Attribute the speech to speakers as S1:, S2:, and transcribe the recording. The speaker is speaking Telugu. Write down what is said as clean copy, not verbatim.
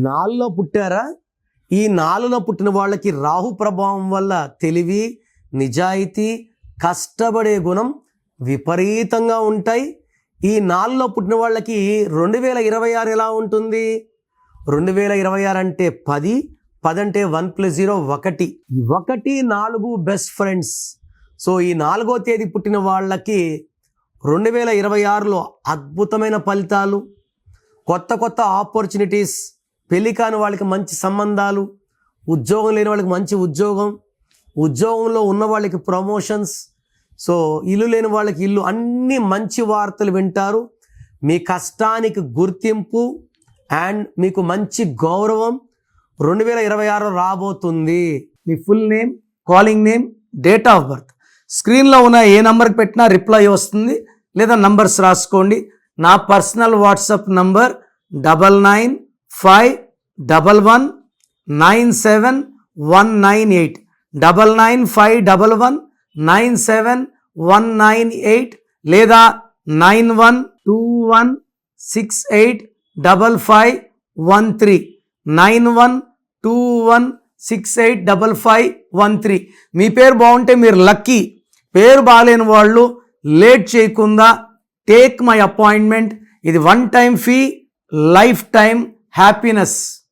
S1: నాలుగులో పుట్టారా? ఈ నాలుగులో పుట్టిన వాళ్ళకి రాహు ప్రభావం వల్ల తెలివి, నిజాయితీ, కష్టపడే గుణం విపరీతంగా ఉంటాయి. ఈ నాలుగులో పుట్టిన వాళ్ళకి 2026 ఎలా ఉంటుంది? 2026 అంటే 10, 10 అంటే 1 + 0 1. 1, 4 బెస్ట్ ఫ్రెండ్స్. సో ఈ 4వ తేదీ పుట్టిన వాళ్ళకి 2026లో అద్భుతమైన ఫలితాలు, కొత్త కొత్త ఆపర్చునిటీస్, పెళ్లి కాని వాళ్ళకి మంచి సంబంధాలు, ఉద్యోగం లేని వాళ్ళకి మంచి ఉద్యోగం, ఉద్యోగంలో ఉన్న వాళ్ళకి ప్రమోషన్స్, సో ఇల్లు లేని వాళ్ళకి ఇల్లు, అన్ని మంచి వార్తలు వింటారు. మీ కష్టానికి గుర్తింపు అండ్ మీకు మంచి గౌరవం 2026 రాబోతుంది. మీ full name, calling name, date of birth స్క్రీన్లో ఉన్న ఏ నంబర్కి పెట్టినా రిప్లై వస్తుంది, లేదా నంబర్స్ రాసుకోండి. నా పర్సనల్ వాట్సాప్ నంబర్ 9951197198 9951197198 లేదా 9121685513 9121685513. మీ పేరు బాగుంటే మీరు లక్కీ. పేరు బాగాలేని వాళ్ళు లేట్ చేయకుండా టేక్ మై అపాయింట్మెంట్. ఇది 1 time fee, life time happiness.